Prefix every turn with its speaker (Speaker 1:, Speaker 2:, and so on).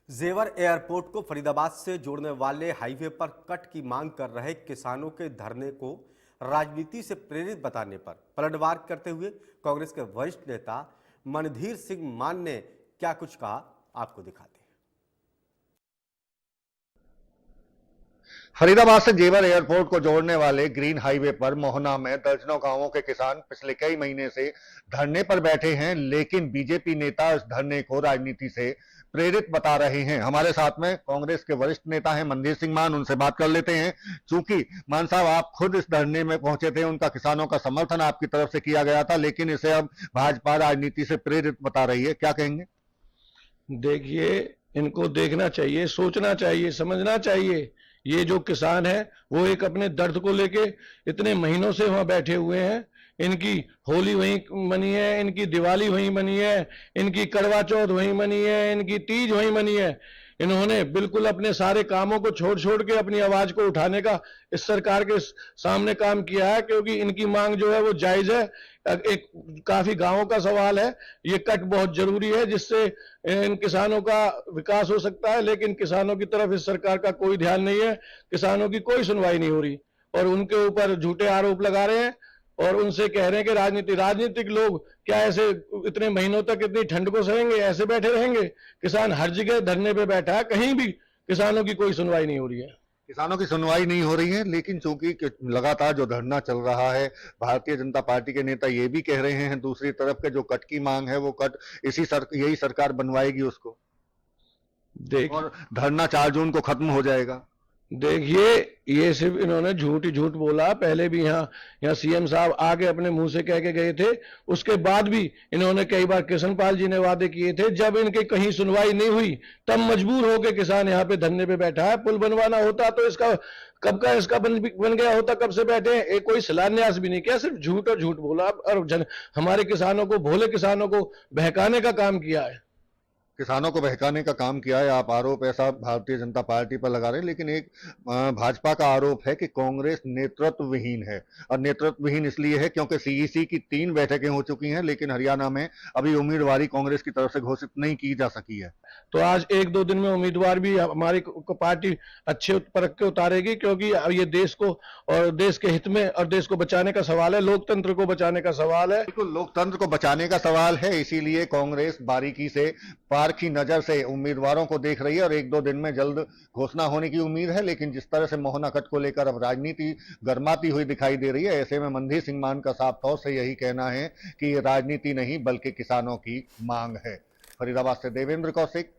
Speaker 1: जेवर एयरपोर्ट को फरीदाबाद से जोड़ने वाले हाईवे पर कट की मांग कर रहे किसानों के धरने को राजनीति से प्रेरित बताने पर पलटवार करते हुए कांग्रेस के वरिष्ठ नेता मनधीर सिंह मान ने क्या कुछ कहा, आपको दिखाते हैं।
Speaker 2: फरीदाबाद से जेवर एयरपोर्ट को जोड़ने वाले ग्रीन हाईवे पर मोहना में दर्जनों गांवों के किसान पिछले कई महीने से धरने पर बैठे हैं, लेकिन बीजेपी नेता इस धरने को राजनीति से प्रेरित बता रहे हैं। हमारे साथ में कांग्रेस के वरिष्ठ नेता हैं मनधीर सिंह मान, उनसे बात कर लेते हैं। चूंकि मान साहब, आप खुद इस धरने में पहुंचे थे, उनका किसानों का समर्थन आपकी तरफ से किया गया था, लेकिन इसे अब भाजपा राजनीति से प्रेरित बता रही है, क्या कहेंगे?
Speaker 3: देखिए, इनको देखना चाहिए, सोचना चाहिए, समझना चाहिए। ये जो किसान है वो एक अपने दर्द को लेके इतने महीनों से वहां बैठे हुए हैं। इनकी होली वहीं मनी है, इनकी दिवाली वहीं मनी है, इनकी करवा चौथ वहीं मनी है, इनकी तीज वहीं मनी है। इन्होंने बिल्कुल अपने सारे कामों को छोड़ छोड़ के अपनी आवाज को उठाने का इस सरकार के सामने काम किया है, क्योंकि इनकी मांग जो है वो जायज है। एक काफी गांवों का सवाल है, ये कट बहुत जरूरी है जिससे इन किसानों का विकास हो सकता है, लेकिन किसानों की तरफ इस सरकार का कोई ध्यान नहीं है। किसानों की कोई सुनवाई नहीं हो रही और उनके ऊपर झूठे आरोप लगा रहे हैं और उनसे कह रहे हैं कि राजनीतिक लोग क्या ऐसे इतने महीनों तक इतनी ठंड को सहेंगे, ऐसे बैठे रहेंगे? किसान हर जगह धरने पे बैठा है, कहीं भी किसानों की कोई सुनवाई नहीं हो रही है।
Speaker 2: किसानों की सुनवाई नहीं हो रही है, लेकिन चूंकि लगातार जो धरना चल रहा है, भारतीय जनता पार्टी के नेता ये भी कह रहे हैं दूसरी तरफ के जो कट की मांग है वो कट यही सरकार बनवाएगी उसको, और धरना 4 जून को खत्म हो जाएगा।
Speaker 3: देखिए, ये सिर्फ इन्होंने झूठ ही झूठ बोला। पहले भी यहाँ सीएम साहब आके अपने मुंह से कह के गए थे, उसके बाद भी इन्होंने कई बार कृष्णपाल जी ने वादे किए थे। जब इनके कहीं सुनवाई नहीं हुई तब मजबूर होकर किसान यहाँ पे धरने पे बैठा है। पुल बनवाना होता तो इसका कब का इसका बन गया होता, कब से बैठे हैं। कोई शिलान्यास भी नहीं किया, सिर्फ झूठ और झूठ बोला और हमारे किसानों को, भोले किसानों को बहकाने का काम किया है।
Speaker 2: किसानों को बहकाने का काम किया है, आप आरोप ऐसा भारतीय जनता पार्टी पर लगा रहे हैं, लेकिन एक भाजपा का आरोप है कि कांग्रेस नेतृत्वहीन है। और नेतृत्वहीन इसलिए है क्योंकि सीईसी की 3 बैठकें हो चुकी हैं, लेकिन हरियाणा में अभी उम्मीदवारी कांग्रेस की तरफ से घोषित नहीं की जा सकी है।
Speaker 3: तो आज 1-2 दिन में उम्मीदवार भी हमारी पार्टी अच्छे परख के उतारेगी, क्योंकि ये देश को और देश के हित में और देश को बचाने का सवाल है, लोकतंत्र को बचाने का सवाल है।
Speaker 2: बिल्कुल, लोकतंत्र को बचाने का सवाल है, इसीलिए कांग्रेस बारीकी से, पारखी नजर से उम्मीदवारों को देख रही है और 1-2 दिन में जल्द घोषणा होने की उम्मीद है। लेकिन जिस तरह से मोहना कट को लेकर अब राजनीति गर्माती हुई दिखाई दे रही है, ऐसे में मनधीर सिंह मान का साफ तौर से यही कहना है कि ये राजनीति नहीं बल्कि किसानों की मांग है। फरीदाबाद से देवेंद्र कौशिक,